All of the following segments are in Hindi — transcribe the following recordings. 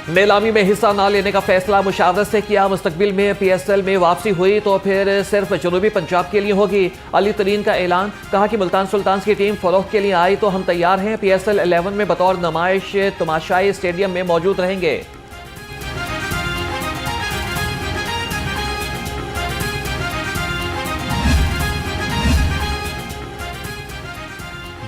नीलामी में हिस्सा न लेने का फैसला मुशावरत से किया। मुस्तकबिल में PSL में वापसी हुई तो फिर सिर्फ जनूबी पंजाब के लिए होगी। अली तरीन का ऐलान, कहा कि मुल्तान सुल्तान्स की टीम फरोख्त के लिए आई तो हम तैयार हैं। PSL 11 में बतौर नुमाइश तमाशाई स्टेडियम में मौजूद रहेंगे।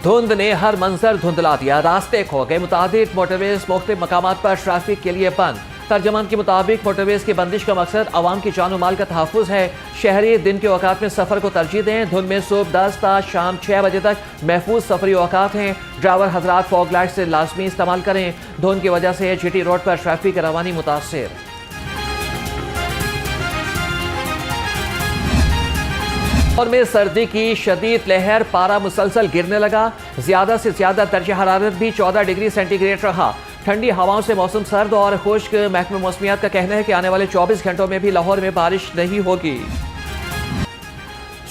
धुंध ने हर मंजर धुंधला दिया, रास्ते खो गए। मुतादिद मोटरवेज मुख्तलिफ मकामात पर ट्रैफिक के लिए बंद। तर्जमान के मुताबिक मोटरवेज की बंदिश का मकसद आवाम की जान और माल का तहफ़्फ़ुज़ है। शहरी दिन के औकात में सफ़र को तरजीह दें। धुंध में सुबह 10 ता शाम 6 बजे तक महफूज सफरी औकात हैं। ड्राइवर हजरात फॉग लाइट से लाजमी इस्तेमाल करें। धुंध की वजह से GT रोड पर ट्रैफिक रवानी मुतासिर। और में सर्दी की शदीद लहर, पारा मुसलसल गिरने लगा। ज्यादा से ज्यादा दर्जा हरारत भी 14 डिग्री सेंटीग्रेड रहा। ठंडी हवाओं से मौसम सर्द और खुश्क। महकमा मौसमियात का कहना है कि आने वाले 24 घंटों में भी लाहौर में बारिश नहीं होगी।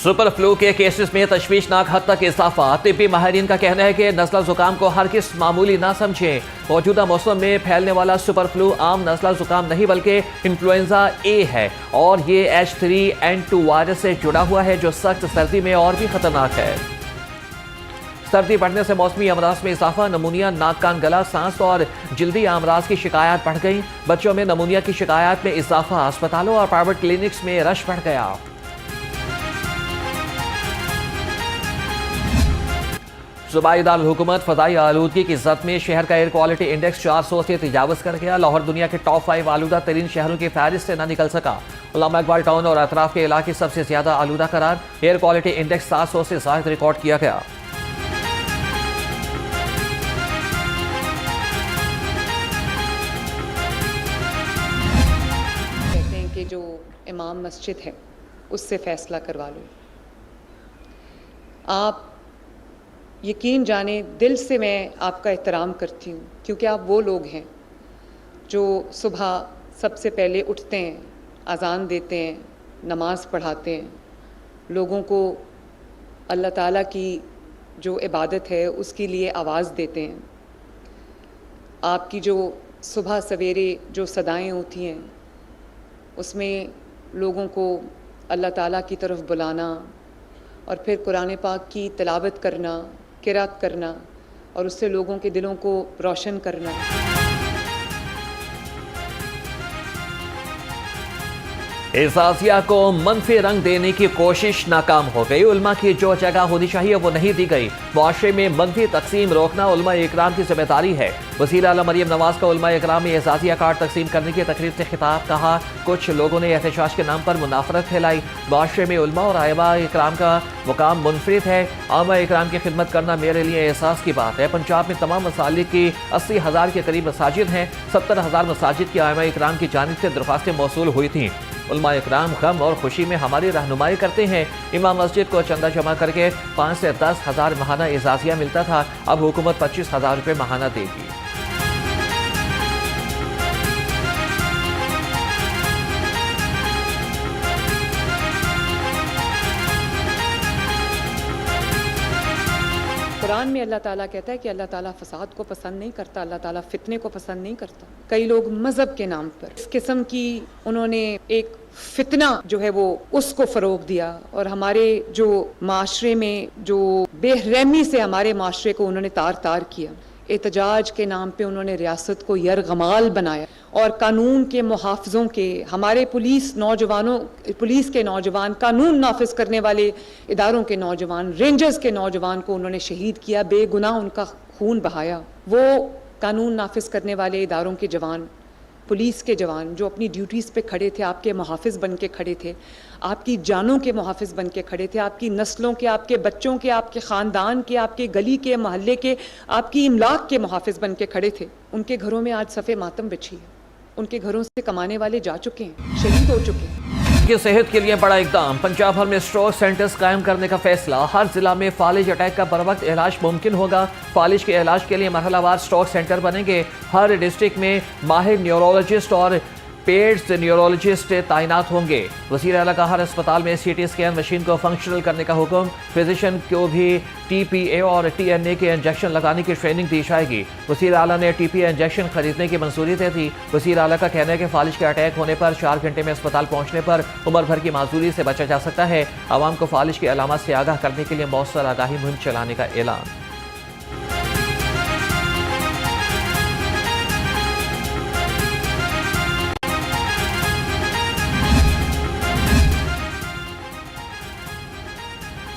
सुपर फ्लू के केसेस में तशवीशनाक हद तक इजाफा। तिब्बी माहिरीन का कहना है कि नज़ला जुकाम को हर किस मामूली ना समझें। मौजूदा मौसम में फैलने वाला सुपर फ्लू आम नज़ला जुकाम नहीं बल्कि इन्फ्लुएंजा ए है और ये H3N2 वायरस से जुड़ा हुआ है जो सख्त सर्दी में और भी खतरनाक है। सर्दी बढ़ने से मौसमी अमराज में इजाफा। नमूनिया, नाक कान गला, सांस और जल्दी अमराज की शिकायत बढ़ गई। बच्चों में नमूनिया की शिकायत में इजाफा। अस्पतालों और प्राइवेट क्लिनिक्स में रश बढ़ गया। सूबाई दारुल हुकूमत फदाई आलूदगी की जद में शहर का एयर क्वालिटी इंडेक्स 400 से तजावज़ कर गया। लाहौर दुनिया के टॉप 5 आलूदा तरीन शहरों की फहरिस्त से न निकल सका। उल्लामा इकबाल टाउन और अतराफ के इलाके सबसे ज्यादा आलूदा करार। एयर क्वालिटी इंडेक्स 700 से ज़ायद रिकॉर्ड किया गया। कहते हैं कि जो इमाम मस्जिद है उससे फैसला करवा लो। आप यकीन जाने, दिल से मैं आपका एहतराम करती हूँ क्योंकि आप वो लोग हैं जो सुबह सबसे पहले उठते हैं, अज़ान देते हैं, नमाज़ पढ़ाते हैं, लोगों को अल्लाह ताला की जो इबादत है उसके लिए आवाज़ देते हैं। आपकी जो सुबह सवेरे जो सदाएं होती हैं उसमें लोगों को अल्लाह ताला की तरफ बुलाना और फिर कुरान पाक की तिलावत करना, किरात करना और उससे लोगों के दिलों को रोशन करना। एजाजिया को मनफी रंग देने की कोशिश नाकाम हो गई। उल्मा की जो जगह होनी चाहिए वो नहीं दी गई। मुआशरे में मनफी तकसीम रोकना उल्मा इकराम की जिम्मेदारी है। वज़ीर आला मरियम नवाज का उल्मा इकराम में एजाजिया कार्ड तकसीम करने की तकरीर से खिताब। कहा, कुछ लोगों ने एहतजाज के नाम पर मुनाफरत फैलाई। मुआशरे में उल्मा और आइमा इकराम का मुकाम मुनफरिद है। आइमा इकराम की खिदमत करना मेरे लिए एहसास की बात है। पंजाब में तमाम मसालिक की 80,000 के करीब मसाजिद हैं। 70,000 मसाजिद की आइमा इकराम की जानिब से दरख्वास्तें मौसूल हुई थी। उल्मा इकराम गम और खुशी में हमारी रहनुमाई करते हैं। इमाम मस्जिद को चंदा जमा करके 5 से 10,000 महाना एजाजिया मिलता था। अब हुकूमत 25,000 रुपये महाना देगी। कुरान में अल्लाह ताला कहता है कि अल्लाह ताला फसाद को पसंद नहीं करता, अल्लाह ताला फितने को पसंद नहीं करता। कई लोग मजहब के नाम पर इस किस्म की उन्होंने एक फितना जो है वो उसको फरोग दिया और हमारे जो माशरे में जो बेरहमी से हमारे माशरे को उन्होंने तार तार किया। एहतजाज के नाम पे उन्होंने रियासत को यरगमाल बनाया और कानून के मुहाफ़िज़ों के, हमारे पुलिस के नौजवान, कानून नाफिज करने वाले इदारों के नौजवान, रेंजर्स के नौजवान को उन्होंने शहीद किया, बेगुनाह उनका खून बहाया। वो कानून नाफिज करने वाले इदारों के जवान, पुलिस के जवान जो अपनी ड्यूटीज़ पे खड़े थे, आपके मुहाफ़िज़ बन के खड़े थे, आपकी जानों के मुहाफ़िज़ बन के खड़े थे, आपकी नस्लों के, आपके बच्चों के, आपके ख़ानदान के, आपके गली के, मोहल्ले के, आपकी इमलाक के मुहाफ़िज़ बन के खड़े थे। उनके घरों में आज सफ़े मातम बिछी है। उनके घरों से कमाने वाले जा चुके हैं, शहीद हो चुके हैं। की सेहत के लिए बड़ा इकदाम। पंजाब भर में स्ट्रोक सेंटर्स कायम करने का फैसला। हर जिला में फालिज अटैक का बरवक्त इलाज मुमकिन होगा। फालिज के इलाज के लिए मरहलावार स्ट्रोक सेंटर बनेंगे। हर डिस्ट्रिक्ट में माहिर न्यूरोलॉजिस्ट और पेड्स न्यूरोलॉजिस्ट तैनात होंगे। वज़ीर आला का हर अस्पताल में CT स्कैन मशीन को फंक्शनल करने का हुक्म। फिजिशियन को भी TPA और TNA के इंजेक्शन लगाने की ट्रेनिंग दी जाएगी। वज़ीर आला ने TPA इंजेक्शन खरीदने की मंजूरी दे दी। वज़ीर आला का कहना है कि फालिज के अटैक होने पर 4 घंटे में अस्पताल पहुंचने पर उम्र भर की माजूरी से बचा जा सकता है। आवाम को फालिज की अलामत से आगाह करने के लिए मौसर आगाही मुहिम चलाने का ऐलान।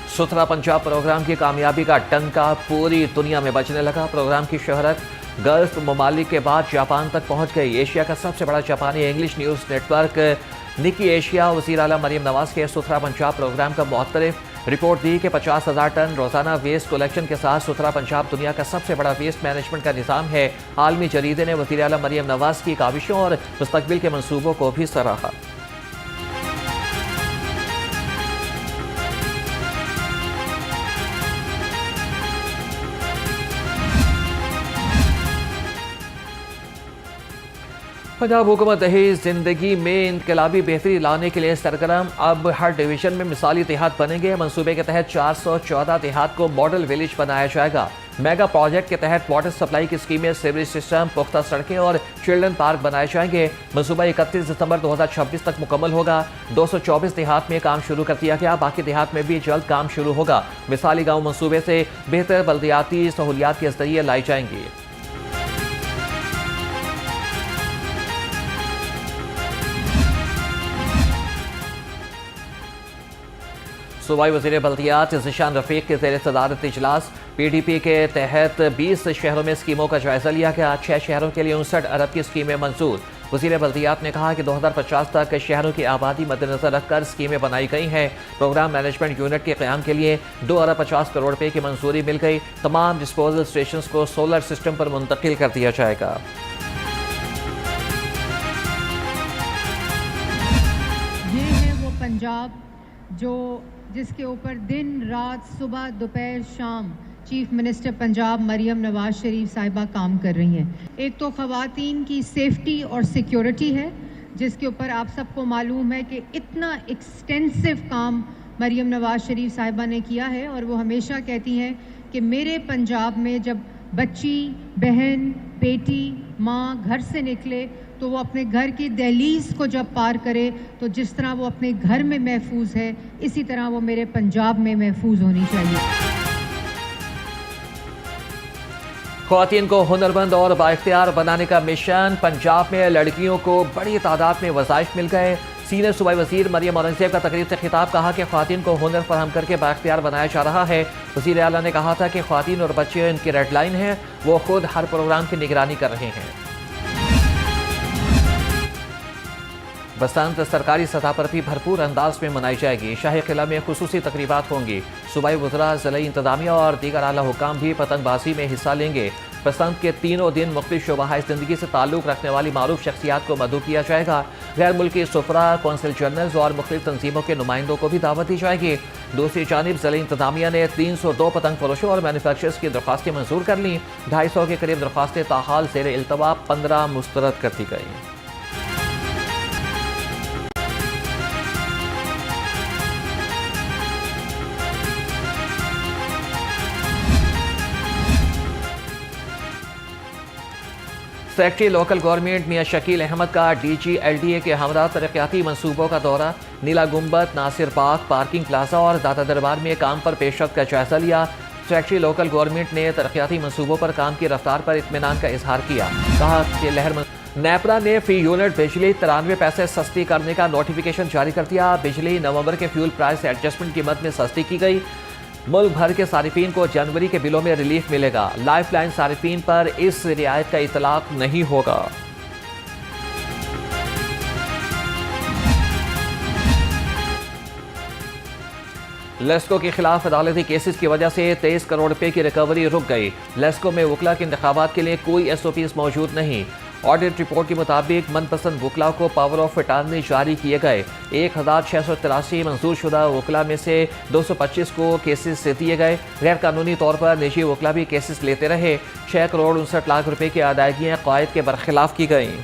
सुथरा पंजाब प्रोग्राम की कामयाबी का डंका पूरी दुनिया में बजने लगा। प्रोग्राम की शोहरत गल्फ ममालिक के बाद जापान तक पहुंच गई। एशिया का सबसे बड़ा जापानी इंग्लिश न्यूज़ नेटवर्क निकी एशिया वज़ीर आला मरियम नवाज के सुथरा पंजाब प्रोग्राम का मुअत्तरिफ रिपोर्ट दी कि 50,000 टन रोजाना वेस्ट कलेक्शन के साथ सुथरा पंजाब दुनिया का सबसे बड़ा वेस्ट मैनेजमेंट का निज़ाम है। आलमी जरीदे ने वज़ीर आला मरियम नवाज की काविशों और मुस्तकबिल के मंसूबों को भी सराहा। पंजाब हुकूमत दही जिंदगी में इनकलाबी बेहतरी लाने के लिए सरगर्म। अब हर डिवीजन में मिसाली देहात बनेंगे। मंसूबे के तहत 414 देहात को मॉडल विलेज बनाया जाएगा। मेगा प्रोजेक्ट के तहत वाटर सप्लाई की स्कीमें, सीवरेज सिस्टम, पुख्ता सड़कें और चिल्ड्रन पार्क बनाए जाएंगे। मंसूबा 31 दिसंबर 2026 तक मुकम्मल होगा। 224 देहात में काम शुरू कर दिया गया। बाकी देहात में भी जल्द काम शुरू होगा। मिसाली गाँव मंसूबे से बेहतर बल्दियाती सहूलियात के जरिए लाई जाएंगी। सूबाई वज़ीर बल्दियात ज़िशान रफ़ीक के ज़ेर सदारत इजलास। PDP के तहत 20 शहरों में स्कीमों का जायजा लिया गया। 6 शहरों के लिए 59 अरब की स्कीमें मंजूर। वज़ीर बल्दियात ने कहा कि 2050 तक शहरों की आबादी मद्देनजर रखकर स्कीमें बनाई गई हैं। प्रोग्राम मैनेजमेंट यूनिट के क़याम के लिए 2 अरब 50 करोड़ रुपये की मंजूरी मिल गई। तमाम डिस्पोजल स्टेशन को सोलर सिस्टम पर मुंतकिल कर दिया जाएगा। ये है वो पंजाब जिसके ऊपर दिन रात सुबह दोपहर शाम चीफ मिनिस्टर पंजाब मरियम नवाज शरीफ साहिबा काम कर रही हैं। एक तो ख़वातीन की सेफ्टी और सिक्योरिटी है, जिसके ऊपर आप सबको मालूम है कि इतना एक्सटेंसिव काम मरियम नवाज शरीफ साहिबा ने किया है। और वो हमेशा कहती हैं कि मेरे पंजाब में जब बच्ची, बहन, बेटी, माँ घर से निकले तो वो अपने घर की दहलीज को जब पार करे तो जिस तरह वो अपने घर में महफूज है, इसी तरह वो मेरे पंजाब में महफूज होनी चाहिए। ख़वातीन को हुनरमंद और बाइख्तियार बनाने का मिशन। पंजाब में लड़कियों को बड़ी तादाद में वज़ाइफ मिल गए। सीनियर सूबाई वज़ीर मरियम औरंगज़ेब का तकरीर से खिताब। कहा कि ख़वातीन को हुनर फराहम करके बाइख्तियार बनाया जा रहा है। वज़ीर आला ने कहा था कि ख़वातीन और बच्चे इनकी रेड लाइन है। वो खुद हर प्रोग्राम की निगरानी कर रहे हैं। बसंत सरकारी सतह पर भी भरपूर अंदाज में मनाई जाएगी। शाही किला में खुसूसी तकरीबात होंगी। सूबाई वज़रा, ज़िला इंतज़ामिया और दीगर आला हुकाम भी पतंगबाजी में हिस्सा लेंगे। बसंत के तीनों दिन मुख्तलिफ शोबाहाए ज़िंदगी से ताल्लुक़ रखने वाली मारूफ शख्सियात को मदऊ किया जाएगा। गैर मुल्की सुफरा, कौंसिल जनरल्स और मुख्तलिफ तंजीमों के नुमाइंदों को भी दावत दी जाएगी। दूसरी जानिब ज़िला इंतज़ामिया ने 302 पतंग फरोशों और मैन्युफैक्चरर्स की दरख्वास्तें मंजूर कर लीं। 250 के करीब दरख्वास्तें ताहाल ज़ेर इल्तवा 15 मुस्तरद कर दी गई। सेक्रेटरी लोकल गवर्नमेंट मियां शकील अहमद का DG LDA के हमरा तरक्याती मनसूबों का दौरा। नीला गुम्बद, नासिर बाग, पार्किंग प्लाजा और दादा दरबार में काम पर पेशरफ्त का जायजा लिया। सेक्रेटरी लोकल गवर्नमेंट ने तरक्याती मनसूबों पर काम की रफ्तार पर इत्मीनान का इजहार किया। कहा कि नेपरा ने फी यूनिट बिजली 93 पैसे सस्ती करने का नोटिफिकेशन जारी कर दिया। बिजली नवंबर के फ्यूल प्राइस एडजस्टमेंट कीमत में सस्ती की गई। मुल्क भर के सारिफीन को जनवरी के बिलों में रिलीफ मिलेगा। लाइफ लाइन सारिफीन पर इस रियायत का इतलाक नहीं होगा। लेस्को के खिलाफ अदालती केसेस की वजह से 23 करोड़ रुपए की रिकवरी रुक गई। लेस्को में वकला के इंतखाबात के लिए कोई SOPs मौजूद नहीं। ऑडिट रिपोर्ट के मुताबिक मनपसंद वकला को पावर ऑफ अटार्नी जारी किए गए। 1683 मंजूर शुदा वकला में से 225 को केसेस दिए गए। गैर कानूनी तौर पर निजी वकला भी केसेस लेते रहे। 6 करोड़ 59 लाख रुपए की अदायगियाँ क़ायद के बरखिलाफ की गईं।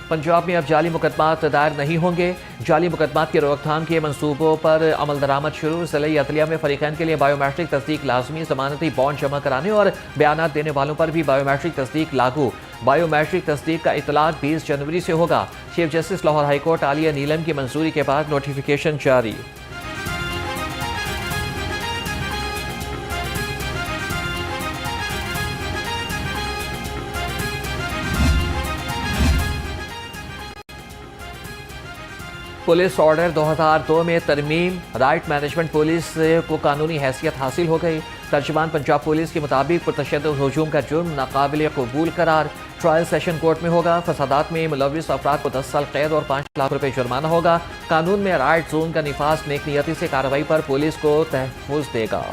पंजाब में अब जाली मुकदमात दायर नहीं होंगे। जाली मुकदमात की रोकथाम के मंसूबों पर अमल दरामद शुरू। ज़िले अदलिया में फरीकैन के लिए बायोमेट्रिक तस्दीक लाजमी। ज़मानती बॉन्ड जमा कराने और बयानात देने वालों पर भी बायोमेट्रिक तस्दीक लागू। बायोमेट्रिक तस्दीक का इतलाक 20 जनवरी से होगा। Chief justice Lahore high court Aliya Neelam की मंजूरी के बाद नोटिफिकेशन जारी। पुलिस ऑर्डर 2002 में तरमीम। राइट मैनेजमेंट पुलिस को कानूनी हैसियत हासिल हो गई। तर्जुमान पंजाब पुलिस के मुताबिक पुरतशद्दुद हुजूम का जुर्म नाकाबिल कबूल करार। ट्रायल सेशन कोर्ट में होगा। फसादात में मुलविस अफराद को 10 साल कैद और 5 लाख रुपए जुर्माना होगा। कानून में राइट जोन का निफाज नेक नियति से कार्रवाई पर पुलिस को तहफ़्फ़ुज़ देगा।